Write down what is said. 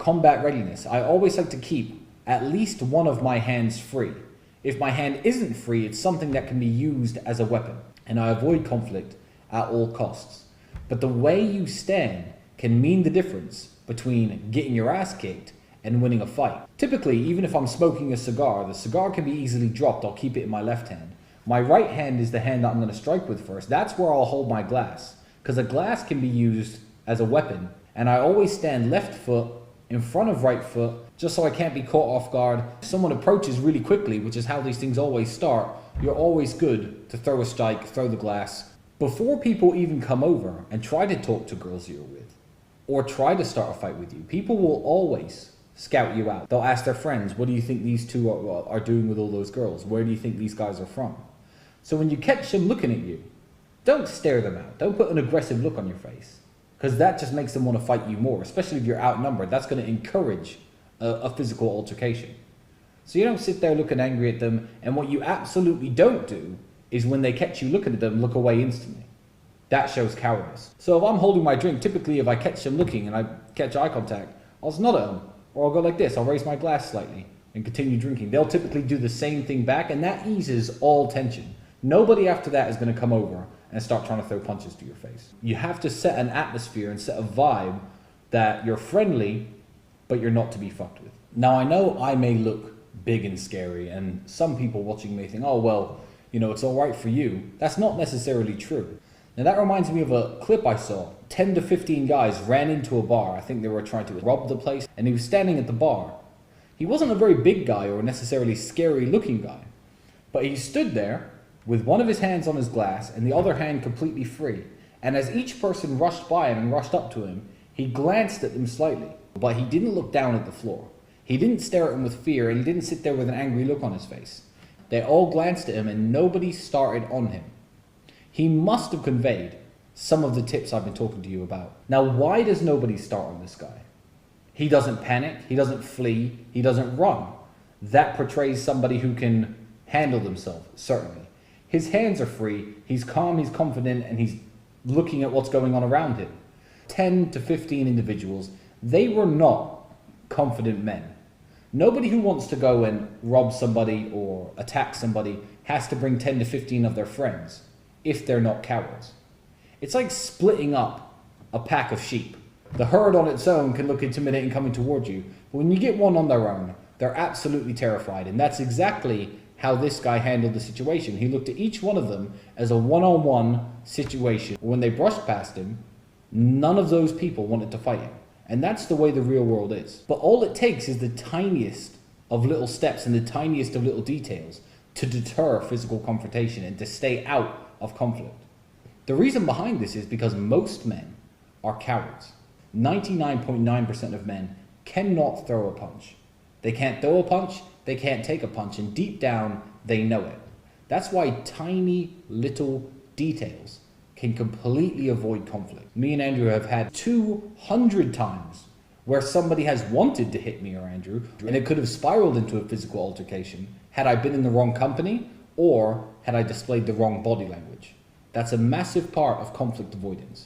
Combat readiness. I always like to keep at least one of my hands free. If my hand isn't free, it's something that can be used as a weapon, and I avoid conflict at all costs. But the way you stand can mean the difference between getting your ass kicked and winning a fight. Typically, even if I'm smoking a cigar, the cigar can be easily dropped. I'll keep it in my left hand. My right hand is the hand that I'm going to strike with first. That's where I'll hold my glass, because a glass can be used as a weapon, and I always stand left foot in front of right foot, just so I can't be caught off guard. If someone approaches really quickly, which is how these things always start, you're always good to throw a strike, throw the glass. Before people even come over and try to talk to girls you're with, or try to start a fight with you, people will always scout you out. They'll ask their friends, what do you think these two are doing with all those girls? Where do you think these guys are from? So when you catch them looking at you, don't stare them out. Don't put an aggressive look on your face, because that just makes them want to fight you more, especially if you're outnumbered. That's going to encourage a physical altercation. So you don't sit there looking angry at them, and what you absolutely don't do is when they catch you looking at them, look away instantly. That shows cowardice. So if I'm holding my drink, typically if I catch them looking and I catch eye contact, I'll just nod at them, or I'll go like this, I'll raise my glass slightly and continue drinking. They'll typically do the same thing back, and that eases all tension. Nobody after that is going to come over and start trying to throw punches to your face. You have to set an atmosphere and set a vibe that you're friendly, but you're not to be fucked with. Now, I know I may look big and scary, and some people watching may think, oh, well, you know, it's all right for you. That's not necessarily true. Now, that reminds me of a clip I saw. 10 to 15 guys ran into a bar. I think they were trying to rob the place, and he was standing at the bar. He wasn't a very big guy or necessarily scary looking guy, but he stood there with one of his hands on his glass and the other hand completely free. And as each person rushed by him and rushed up to him, he glanced at them slightly, but he didn't look down at the floor. He didn't stare at him with fear, and he didn't sit there with an angry look on his face. They all glanced at him, and nobody started on him. He must have conveyed some of the tips I've been talking to you about. Now, why does nobody start on this guy? He doesn't panic, he doesn't flee, he doesn't run. That portrays somebody who can handle themselves, certainly. His hands are free, he's calm, he's confident, and he's looking at what's going on around him. 10 to 15 individuals, they were not confident men. Nobody who wants to go and rob somebody or attack somebody has to bring 10 to 15 of their friends if they're not cowards. It's like splitting up a pack of sheep. The herd on its own can look intimidating coming towards you, but when you get one on their own, they're absolutely terrified, and that's exactly how this guy handled the situation. He looked at each one of them as a one-on-one situation. When they brushed past him, none of those people wanted to fight him. And that's the way the real world is. But all it takes is the tiniest of little steps and the tiniest of little details to deter physical confrontation and to stay out of conflict. The reason behind this is because most men are cowards. 99.9% of men cannot throw a punch. They can't throw a punch, they can't take a punch, and deep down, they know it. That's why tiny little details can completely avoid conflict. Me and Andrew have had 200 times where somebody has wanted to hit me or Andrew, and it could have spiraled into a physical altercation had I been in the wrong company or had I displayed the wrong body language. That's a massive part of conflict avoidance.